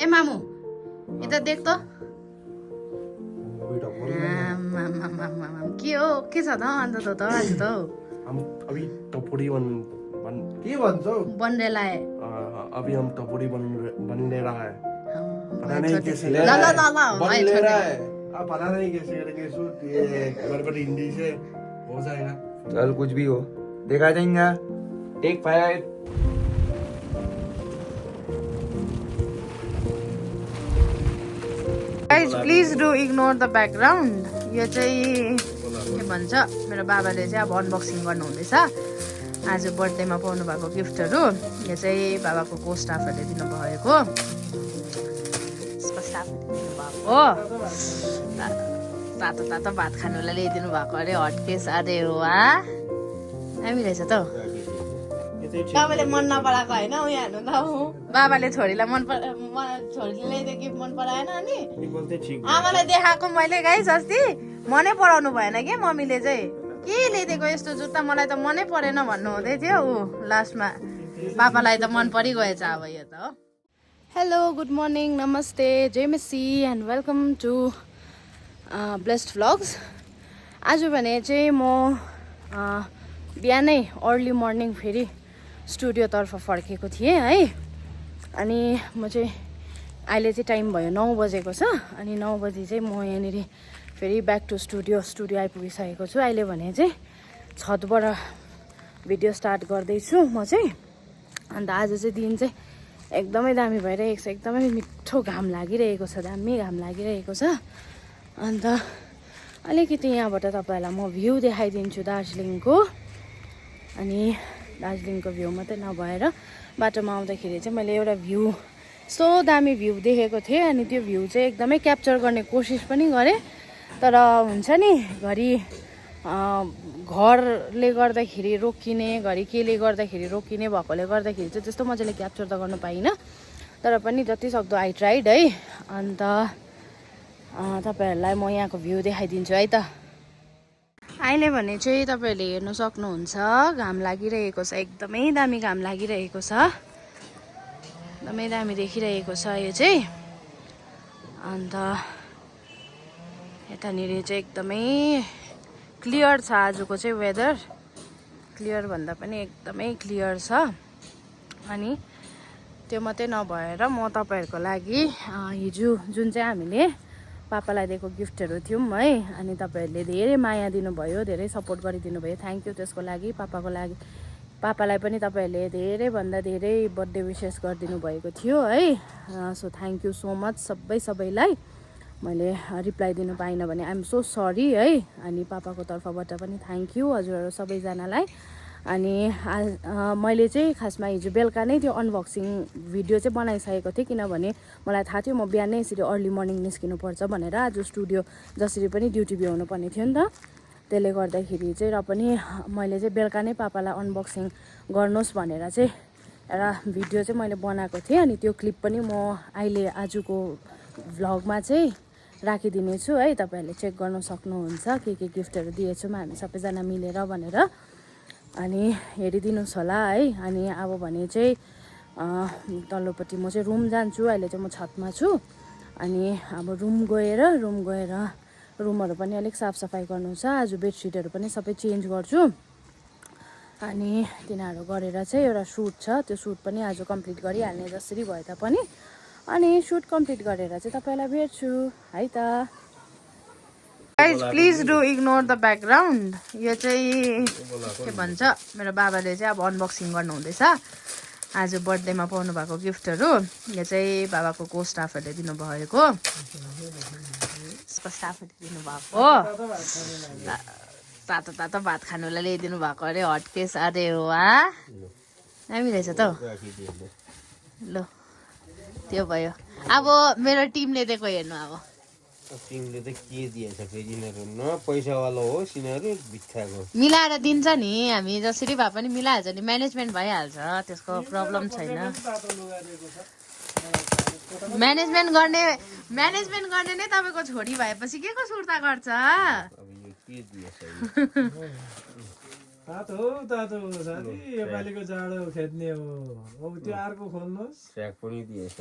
ए मामू यता देख त के हो के छ त अन्त त आज त अभी टपोरी के भन्छौ बनने लाए अभी हम टपोरी बनने रहा है पता नहीं छोटे कैसे ल ल ल ल बन ले रहा है अब पता नहीं कैसे करके शूट ये गड़बड़ हिंदी से हो जाएगा चल कुछ भी हो देखा जाएगा take 5 guys please do ignore the background यो चाहिँ के भन्छ मेरो बाबाले चाहिँ अब अनबक्सिङ गर्नु हुँदैछ आज बर्थडेमा पाउनु भएको गिफ्टहरू यो चाहिँ बाबाको को स्टाफहरूले दिनुभएको तातो तातो भात खानुलाई ल्याइदिनु भएको अरे हटकेस अरे वा दामी रहेछ त तपाईँले मन नपराएको होइन उयो हाल्नु त बाबाले छोरीलाई छोरीले ल्याइदियो गिफ्ट मन पराएन अनि आमालाई देखाएको मैले गाइस अस्ति मनै पराउनु भएन कि मम्मीले चाहिँ के ल्याइदिएको यस्तो जुत्ता मलाई त मनै परेन भन्नु हुँदै थियो ऊ लास्टमा पापालाई त मन परिगएछ अब यो त हो हेलो गुड मर्निङ नमस्ते जय मेसी and welcome to blessed vlogs आज भने चाहिँ म बिहानै अर्ली मर्निङ फेरि स्टुडियोतर्फ फर्केको थिएँ है अनि म चाहिँ अहिले चाहिँ टाइम भयो 9 बजेको छ अनि 9 बजी चाहिँ म यहाँनिर फेरि ब्याक टु स्टुडियो आइपुगिसकेको छु अहिले भने चाहिँ छतबाट भिडियो स्टार्ट गर्दैछु म चाहिँ अन्त आज चाहिँ दिन चाहिँ एकदमै दामी भइरहेको छ एकदमै मिठो घाम लागिरहेको छ दामी घाम लागिरहेको छ अन्त अलिकति यहाँबाट तपाईँहरूलाई म भ्यू देखाइदिन्छु दार्जिलिङको अनि दार्जिलिङको भ्यू मात्रै नभएर बाटोमा आउँदाखेरि चाहिँ मैले एउटा भ्यू सो दामी भ्यू देखेको थिएँ अनि त्यो भ्यू चाहिँ एकदमै क्याप्चर गर्ने कोसिस पनि गरेँ तर हुन्छ नि घरि घरले गर्दाखेरि रोकिने घरि केले गर्दाखेरि रोकिने भएकोले गर्दाखेरि चाहिँ त्यस्तो मजाले क्याप्चर त गर्नु पाइनँ तर पनि जति सक्दो आई ट्राइड है अन्त तपाईँहरूलाई म यहाँको भ्यू देखाइदिन्छु है त अहिले भने चाहिँ तपाईँहरूले हेर्नु सक्नुहुन्छ घाम लागिरहेको छ एकदमै दामी घाम लागिरहेको छ एकदमै दामी देखिरहेको छ यो चाहिँ अन्त यतानिर चाहिँ एकदमै क्लियर छ आजको चाहिँ वेदर क्लियर भन्दा पनि एकदमै क्लियर छ अनि त्यो मात्रै नभएर म तपाईँहरूको लागि हिजो जुन चाहिँ हामीले पापालाई दिएको गिफ्टहरू थियौँ है अनि तपाईँहरूले धेरै माया दिनुभयो धेरै सपोर्ट गरिदिनु भयो थ्याङ्क यू त्यसको लागि पापालाई पनि तपाईँहरूले धेरैभन्दा धेरै बर्थडे विसेस गरिदिनु भएको थियो है so thank you so much सबैलाई मैले रिप्लाई दिनु पाइनँ भने आइएम सो सरी है अनि पापाको तर्फबाट पनि थ्याङ्क यू हजुरहरू सबैजनालाई अनि मैले चाहिँ खासमा हिजो बेलुका नै त्यो अनबक्सिङ भिडियो चाहिँ बनाइसकेको थिएँ किनभने मलाई थाहा थियो म बिहानै यसरी अर्ली मर्निङ निस्किनुपर्छ भनेर आज स्टुडियो जसरी पनि ड्युटी भ्याउनु पर्ने थियो नि त त्यसले गर्दाखेरि चाहिँ र पनि मैले चाहिँ बेलुका नै पापालाई अनबक्सिङ गर्नुहोस् भनेर चाहिँ एउटा भिडियो चाहिँ मैले बनाएको थिएँ अनि त्यो क्लिप पनि म अहिले आजको भ्लगमा चाहिँ राखिदिनेछु है तपाईँहरूले चेक गर्न सक्नुहुन्छ के गिफ्टहरू दिएछौँ हामी सबैजना मिलेर भनेर अनि हेरिदिनुहोस् होला है अनि अब भने चाहिँ तल्लोपट्टि म चाहिँ रुम जान्छु अहिले चाहिँ म छतमा छु अनि अब रुम गएर रुमहरू पनि अलिक साफसफाइ गर्नु छ आज बेडसिटहरू पनि सबै चेन्ज गर्छु अनि तिनीहरू गरेर चाहिँ एउटा सुट छ त्यो सुट पनि आज कम्प्लिट गरिहाल्ने जसरी भए तापनि अनि सुट कम्प्लिट गरेर चाहिँ तपाईँलाई भेट्छु है त guys please do ignore the background यो चाहिँ के भन्छ मेरो बाबाले चाहिँ अब अनबक्सिङ गर्नु हुँदैछ आज बर्थडेमा पाउनु भएको गिफ्टहरू यो चाहिँ बाबाको को स्टाफहरूले दिनुभएको तातो तातो भात खानुलाई ल्याइदिनु भएको अरे हटकेस अरे वा दामी रहेछ त ल त्यो भयो अब मेरो टिमले दिएको हेर्नु अब टिमले त के दिएछ फेरि यिनीहरू न पैसावाला हो यिनीहरू भित्ताको मिलाएर दिन्छ नि हामी जसरी भए पनि मिलाइहाल्छ नि म्यानेजमेन्ट भइहाल्छ त्यसको प्रब्लम छैन म्यानेजमेन्ट गर्ने नै तपाईँको छोरी भएपछि के को सुर्ता गर्छ तातो हो साथी योपालिको जाडो खेद्ने हो अब त्यो अर्को खोल्नुहोस् स्याक पनि दिएछ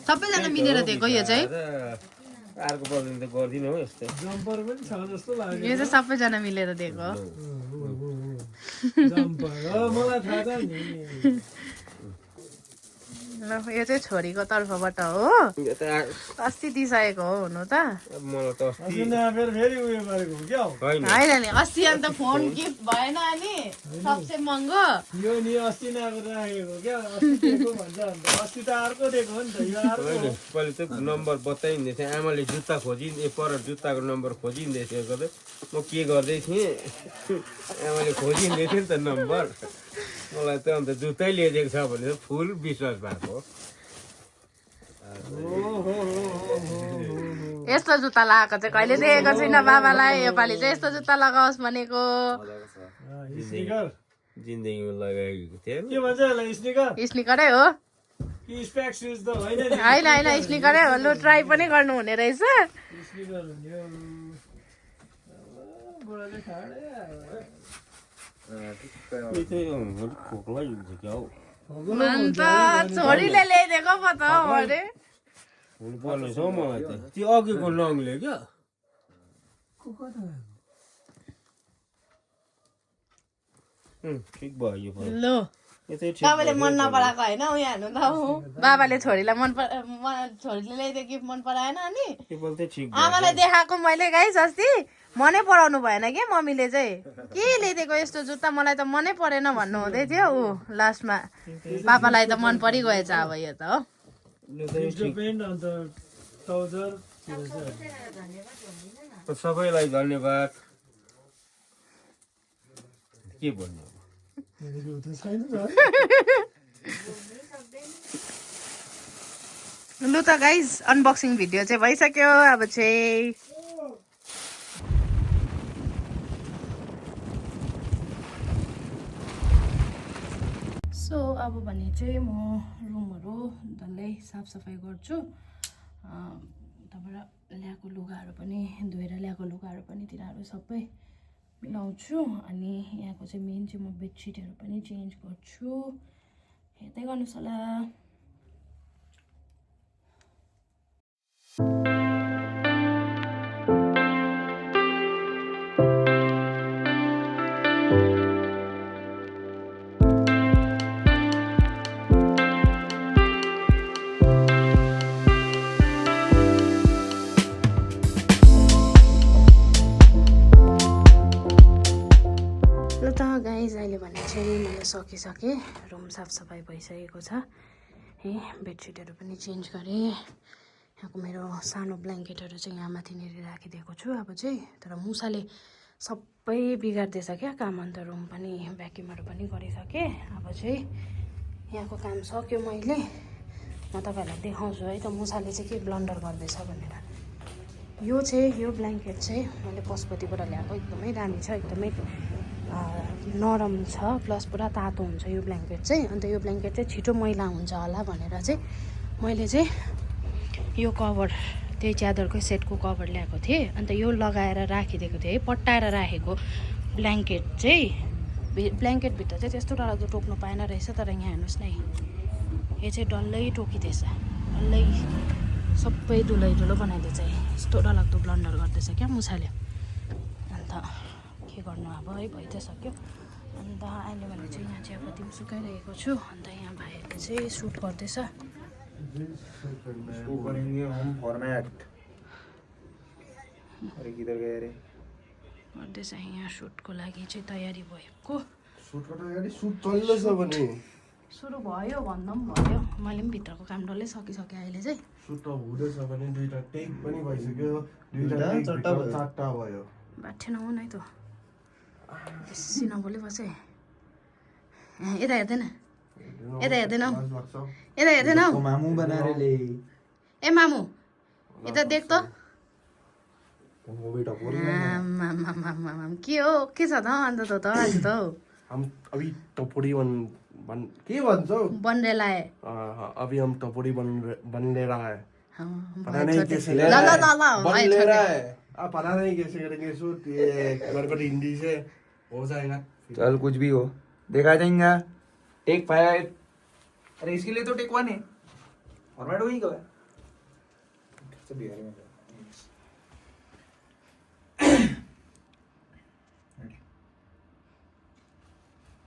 सबैजना मिलेर दिएको यो चाहिँ अर्को पर्दैन त गर्दिनँ हो यस्तो जम्पर पनि छ जस्तो लाग्यो यो चाहिँ सबैजना मिलेर दिएको हो। जम्पर हो मलाई थाहा छ नि ल यो चाहिँ छोरीको तर्फबाट हो यो त अस्ति दिइसकेको हो हुनु त मलाई त अस्ति अस्ति फेरि उयो गरेको हो क्या होइन होइन नि अस्ति अन्त फोन गिफ्ट भएन अनि सबसे महँगो यो नि अस्ति नआएर राखेको क्या अस्ति दिएको भन्छ अन्त अस्ति त अर्को दिएको हो नि त यो अर्को होइन हो। पहिले चाहिँ नम्बर बताइँदै थिएँ आमाले जुत्ता पर जुत्ताको नम्बर खोजिँदै थियो कतै म के गर्दै थिएँ आमाले खोजिँदै थियो नि त नम्बर मलाई त अन्त जुत्तै ल्याइदिएको छ भने फुल विश्वास भएको यस्तो जुत्ता लगाएको चाहिँ कहिले देखेको छुइनँ बाबालाई योपालि चाहिँ यस्तो जुत्ता लगाओस् भनेको स्निकर जिन्दगीमा लगाएको थिएँ के भन्छ यसलाई स्निकर स्निकरै हो कि स्पेक सुज त होइन नि होइन स्निकरै हो लु ट्राई पनि गर्नु हुने रहेछ स्निकर हो नि बुढाले खाडे खोक्लै हुन्छ क्या हौ अन्त छोरीले ल्याइदिएको पो त हो अरे हुनुपर्ने छ हौ मलाई त त्यो अघिको लङले क्या ठिक भयो यो भयो लु यो चाहिँ ठिक तपाईँले मन नपराएको होइन उयो हाल्नु त हो बाबाले छोरीलाई छोरीले ल्याइदिएको गिफ्ट मन पराएन अनि यो बल चाहिँ ठिक आमालाई देखाएको मैले गाइस अस्ति मनै पराउनु भएन कि मम्मीले चाहिँ के ल्याइदिएको यस्तो जुत्ता मलाई त मनै परेन भन्नु हुँदै थियो ऊ लास्टमा पापालाई त मन परिगएछ अब यो त हो पेन्ट अन्त ट्राउजर सबैलाई धन्यवाद के भन्नु लु त गाइस अनबक्सिङ भिडियो चाहिँ भइसक्यो अब चाहिँ सो अब भने चाहिँ म रुमहरू डल्लै साफसफाइ गर्छु त्यहाँबाट ल्याएको लुगाहरू पनि धोएर ल्याएको लुगाहरू पनि तिनीहरू सबै मिलाउँछु अनि यहाँको चाहिँ मेन चाहिँ म बेडसिटहरू पनि चेन्ज गर्छु हेर्दै गर्नुहोस् होला गाइज अहिले भने चाहिँ मैले सकिसकेँ रुम साफसफाइ भइसकेको छ है बेडसिटहरू पनि चेन्ज गरेँ यहाँको मेरो सानो ब्ल्याङ्केटहरू चाहिँ यहाँ माथिनिर राखिदिएको छु अब चाहिँ तर मुसाले सबै बिगारिदिएछ क्या काम अन्त रुम पनि भ्याक्युमहरू पनि गरिसकेँ अब चाहिँ यहाँको काम सक्यो मैले म तपाईँहरूलाई देखाउँछु है त मुसाले चाहिँ के ब्लन्डर गर्दैछ भनेर यो चाहिँ यो ब्ल्याङ्केट चाहिँ मैले पशुपतिबाट ल्याएको एकदमै दामी छ एकदमै नरम छ प्लस पुरा तातो हुन्छ यो ब्ल्याङ्केट चाहिँ अन्त यो ब्ल्याङ्केट चाहिँ छिटो मैला हुन्छ होला भनेर चाहिँ मैले चाहिँ यो कभर त्यही च्यादरकै सेटको कभर ल्याएको थिएँ अन्त यो लगाएर राखिदिएको थिएँ है पट्टाएर राखेको ब्ल्याङ्केट चाहिँ ब्ल्याङ्केटभित्र चाहिँ त्यस्तो डरलाग्दो टोक्नु पाएन रहेछ तर यहाँ हेर्नुहोस् न यो चाहिँ डल्लै टोकिदिएछ डल्लै सबै धुलो बनाइदिएछ यस्तो डरलाग्दो ब्लन्डर गर्दैछ क्या मुसाले अन्त के गर्नु अब है भइ त सक्यो अन्त अहिले मैले चाहिँ यहाँ चियापत्ती पनि सुकाइरहेको छु अन्त यहाँ भाइहरूले चाहिँ सुट गर्दैछ गर्दैछ यहाँ सुटको लागि चाहिँ तयारी भएको सुरु भयो भन्दा पनि भयो मैले पनि भित्रको काम डल्लै सकिसकेँ अहिले चाहिँ सुट हुँदैछ भने दुईटा टेक पनि भइसक्यो दुईटा चारटा भयो बाठे नहुन है त बेसी नबोली बस है यता हेर्दैन यता हेर्दैनौ यता हेर्दैनौ मामु बनाएर ले ए मामु यता देख त के हो के छ त अन्त त आज त हम अभी टपोरी के भन्छौ बन रहा है अभी हम टपोरी बन रहा है पता नहीं कैसे ल ल ल ल बन ले रहा है अब पता नहीं कैसे करेंगे शूट ये गड़बड़ हिंदी से हो जाएगा चल कुछ भी हो देखा जाएगा टेक 5 अरे इसके लिए तो टेक 1 है फॉर्मेट वही का है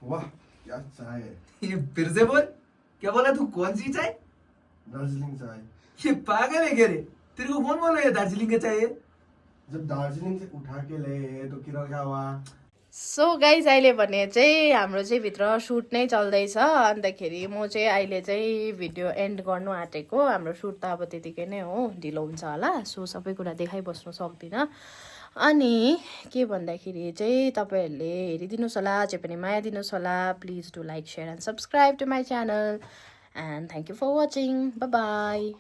वाह क्या चाय है ये फिर से बोल क्या बोला तू कौन सी चाय दार्जिलिंग चाय ये पागल है क्या रे तेरे को कौन बोला ये दार्जिलिंग का चाय है जब दार्जिलिङ से उठा के ले तो किरण क्या हुआ सो गाइज अहिले भने चाहिँ हाम्रो चाहिँ भित्र सुट नै चल्दैछ अन्तखेरि म चाहिँ अहिले चाहिँ भिडियो एन्ड गर्नु आँटेको हाम्रो सुट त अब त्यतिकै नै हो ढिलो हुन्छ होला सो सबै कुरा देखाइबस्नु सक्दिनँ अनि के भन्दाखेरि चाहिँ तपाईँहरूले हेरिदिनुहोस् होला चाहिँ पनि माया दिनुहोस् होला please do like share and subscribe to my channel and thank you for watching by